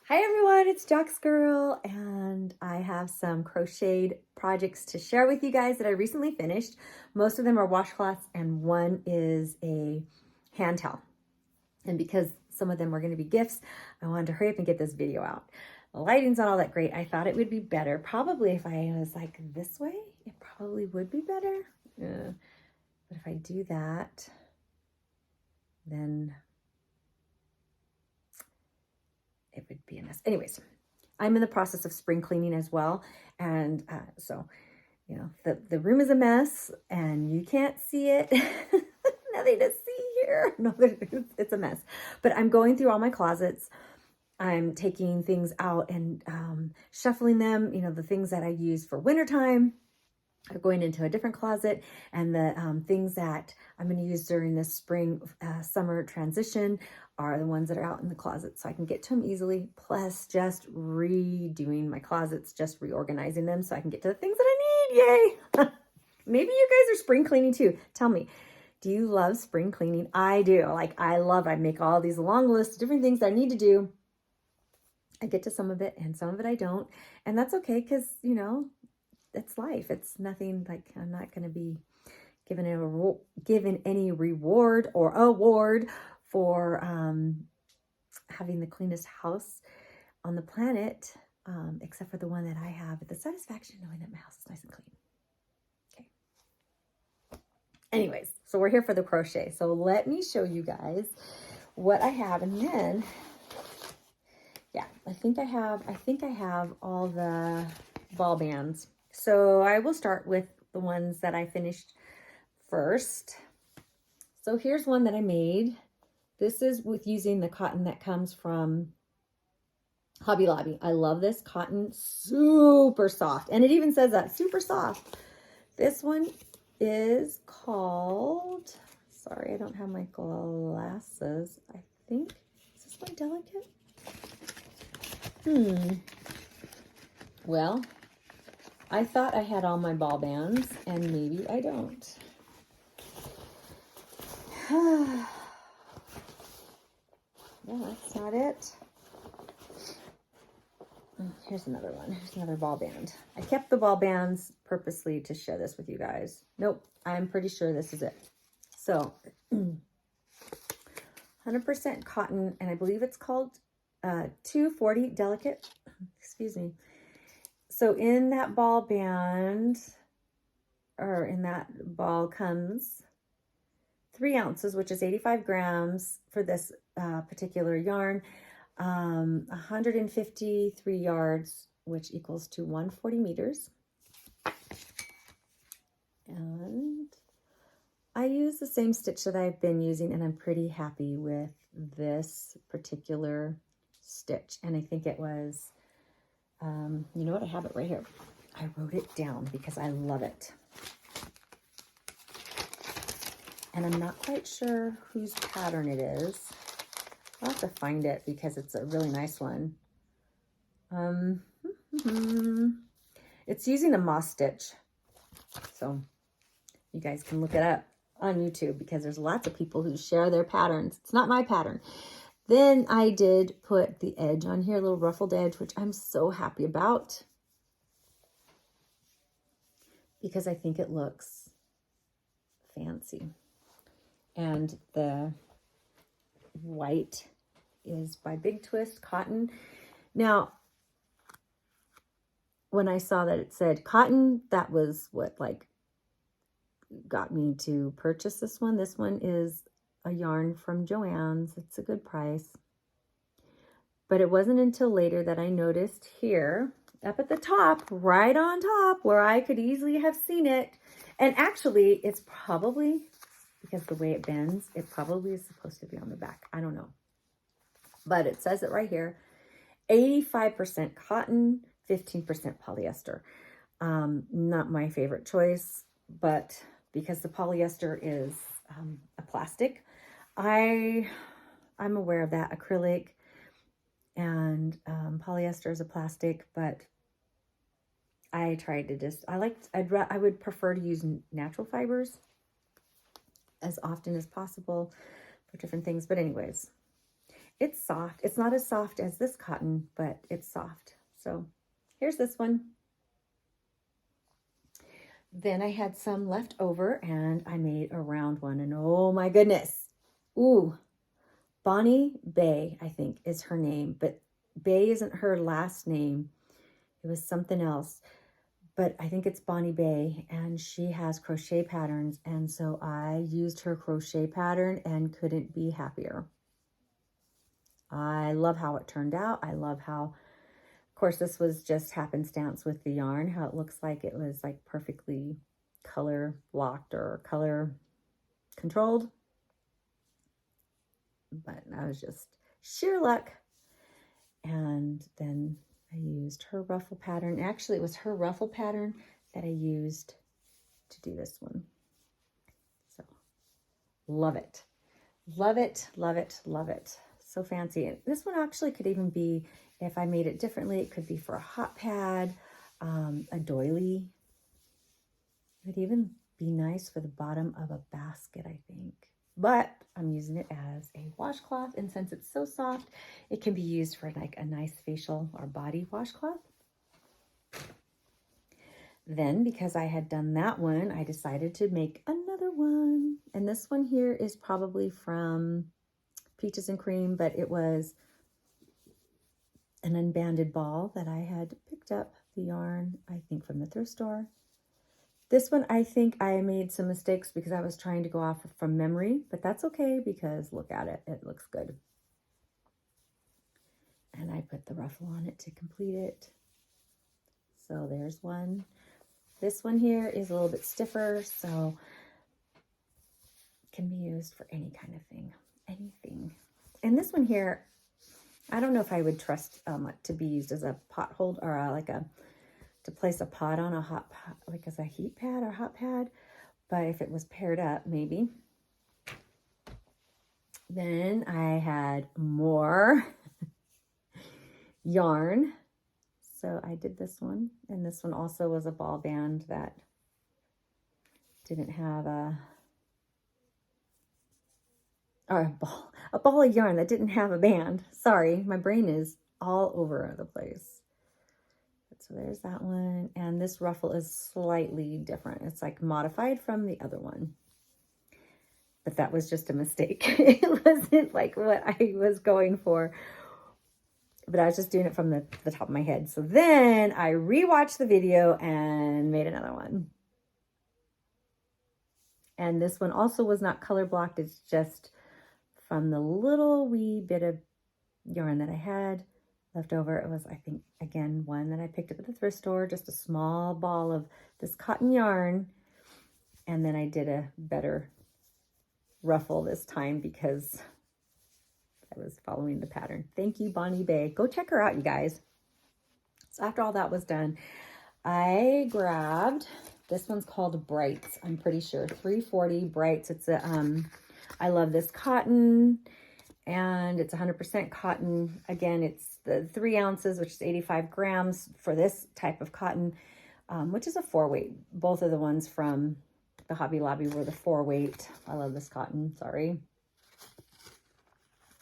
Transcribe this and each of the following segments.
Hi everyone, it's Jax Girl, and I have some crocheted projects to share with you guys that I recently finished. Most of them are washcloths and one is a hand towel. And because some of them were going to be gifts, I wanted to hurry up and get this video out. The lighting's not all that great. I thought it would be better. Probably if I was like this way, it probably would be better. But if I do that, then it would be a mess. Anyways, I'm in the process of spring cleaning as well. And so, you know, the room is a mess and you can't see it. Nothing to see here. No, it's a mess. But I'm going through all my closets. I'm taking things out and shuffling them. You know, the things that I use for wintertime are going into a different closet, and the things that I'm going to use during this spring summer transition are the ones that are out in the closet, so I can get to them easily, plus just redoing my closets, just reorganizing them so I can get to the things that I need. Yay. Maybe you guys are spring cleaning too. Tell me, do you love spring cleaning? I do. I make all these long lists of different things that I need to do. I get to some of it and some of it I don't, and that's okay, because you know, it's life. It's nothing like I'm not going to be given any reward or award for having the cleanest house on the planet, except for the one that I have, but the satisfaction knowing that my house is nice and clean. Okay. Anyways, so we're here for the crochet. So let me show you guys what I have, and then yeah, I think I have all the ball bands. So I will start with the ones that I finished first. So here's one that I made. This is with using the cotton that comes from Hobby Lobby. I love this cotton, super soft. And it even says that, super soft. This one is called, sorry, I don't have my glasses. I think, is this one delicate? Well, I thought I had all my ball bands, and maybe I don't. Yeah, that's not it. Here's another one. Here's another ball band. I kept the ball bands purposely to share this with you guys. Nope, I'm pretty sure this is it. So, 100% cotton, and I believe it's called 240 delicate. Excuse me. So in that ball band, or in that ball, comes 3 ounces, which is 85 grams for this particular yarn, 153 yards, which equals to 140 meters. And I use the same stitch that I've been using, and I'm pretty happy with this particular stitch. And I think it was, you know what, I have it right here. I wrote it down because I love it. And I'm not quite sure whose pattern it is. I'll have to find it because it's a really nice one. It's using a moss stitch. So you guys can look it up on YouTube because there's lots of people who share their patterns. It's not my pattern. Then I did put the edge on here, a little ruffled edge, which I'm so happy about because I think it looks fancy. And the white is by Big Twist Cotton. Now, when I saw that it said cotton, that was what like got me to purchase this one. This one is a yarn from Joann's. It's a good price. But it wasn't until later that I noticed here up at the top, right on top, where I could easily have seen it. And actually, it's probably, because the way it bends, it probably is supposed to be on the back. I don't know. But it says it right here. 85% cotton, 15% polyester. Not my favorite choice, but because the polyester is a plastic, I'm aware of that. Acrylic and polyester is a plastic, but I tried to just, I would prefer to use natural fibers as often as possible for different things. But anyways, it's soft. It's not as soft as this cotton, but it's soft. So here's this one. Then I had some left over and I made a round one, and oh my goodness. Ooh, Bonnie Bay, I think is her name, but Bay isn't her last name. It was something else, but I think it's Bonnie Bay, and she has crochet patterns. And so I used her crochet pattern and couldn't be happier. I love how it turned out. I love how, of course, this was just happenstance with the yarn, how it looks like it was like perfectly color blocked or color controlled. But that was just sheer luck. And then I used her ruffle pattern. Actually, it was her ruffle pattern that I used to do this one. So love it. Love it, love it, love it. So fancy. And this one actually could even be, if I made it differently, it could be for a hot pad, a doily. It would even be nice for the bottom of a basket, I think. But I'm using it as a washcloth, and since it's so soft, it can be used for like a nice facial or body washcloth. Then, because I had done that one, I decided to make another one. And this one here is probably from Peaches and Cream, but it was an unbanded ball that I had picked up the yarn, I think, from the thrift store. This one, I think I made some mistakes because I was trying to go off from memory, but that's okay because look at it. It looks good. And I put the ruffle on it to complete it. So there's one. This one here is a little bit stiffer, so it can be used for any kind of thing, anything. And this one here, I don't know if I would trust to be used as a pot hold or to place a pot on a hot pot, like as a heat pad or hot pad. But if it was paired up, maybe. Then I had more yarn. So I did this one, and this one also was a ball band that didn't have a ball of yarn that didn't have a band. Sorry, my brain is all over the place. So there's that one, and this ruffle is slightly different. It's like modified from the other one, but that was just a mistake. It wasn't like what I was going for. But I was just doing it from the top of my head. So then I rewatched the video and made another one. And this one also was not color blocked. It's just from the little wee bit of yarn that I had left over. It was, I think, again, one that I picked up at the thrift store. Just a small ball of this cotton yarn. And then I did a better ruffle this time because I was following the pattern. Thank you, Bonnie Bay. Go check her out, you guys. So after all that was done, I grabbed, this one's called Brights, I'm pretty sure, 340 Brights. It's a, I love this cotton, and it's 100% cotton. Again, it's the 3 ounces, which is 85 grams for this type of cotton, which is a 4-weight. Both of the ones from the Hobby Lobby were the 4-weight. I love this cotton, sorry.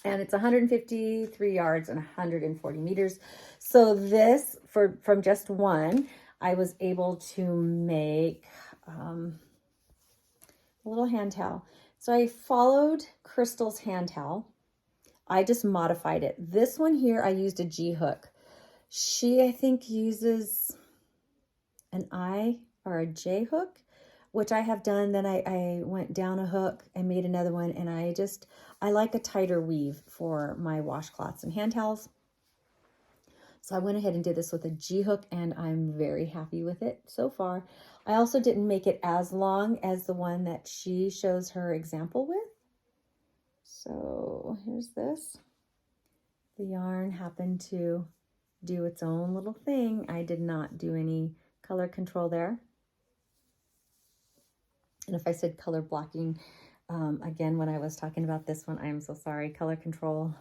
And it's 153 yards and 140 meters. So this, from just one, I was able to make a little hand towel. So I followed Crystal's hand towel. I just modified it. This one here, I used a G hook. She, I think, uses an I or a J hook, which I have done. Then I went down a hook and made another one. And I like a tighter weave for my washcloths and hand towels. So I went ahead and did this with a G hook, and I'm very happy with it so far. I also didn't make it as long as the one that she shows her example with. So here's this. The yarn happened to do its own little thing. I did not do any color control there. And if I said color blocking, again, when I was talking about this one, I'm so sorry, color control.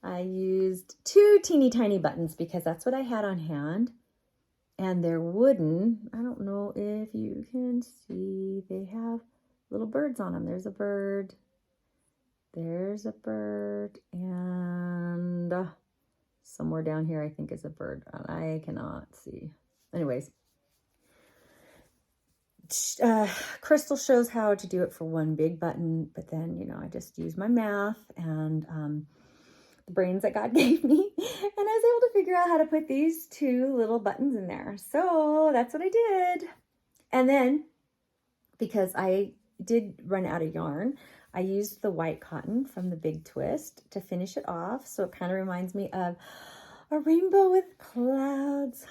I used 2 teeny tiny buttons because that's what I had on hand. And they're wooden. I don't know if you can see, they have little birds on them. There's a bird. There's a bird, and somewhere down here I think is a bird. I cannot see. Anyways, Crystal shows how to do it for one big button, but then, you know, I just use my math and the brains that God gave me, and I was able to figure out how to put these 2 little buttons in there. So that's what I did. And then, because I did run out of yarn, I used the white cotton from the Big Twist to finish it off. So it kind of reminds me of a rainbow with clouds.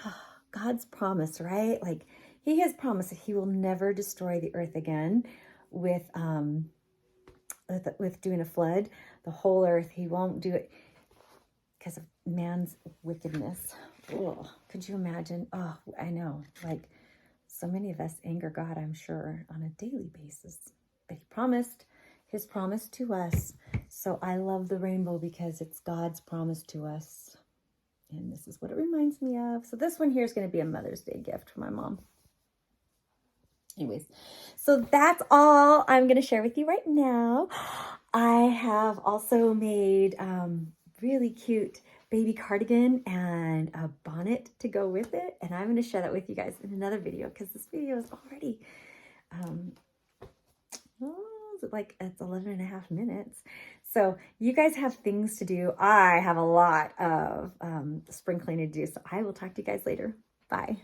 God's promise, right? Like, he has promised that he will never destroy the earth again with doing a flood. The whole earth, he won't do it because of man's wickedness. Ugh, could you imagine? Oh, I know. Like, so many of us anger God, I'm sure, on a daily basis. But he promised his promise to us. So I love the rainbow because it's God's promise to us. And this is what it reminds me of. So this one here is going to be a Mother's Day gift for my mom. Anyways, so that's all I'm going to share with you right now. I have also made really cute baby cardigan and a bonnet to go with it. And I'm going to share that with you guys in another video because this video is already, it's 11 and a half minutes. So you guys have things to do. I have a lot of spring cleaning to do. So I will talk to you guys later. Bye.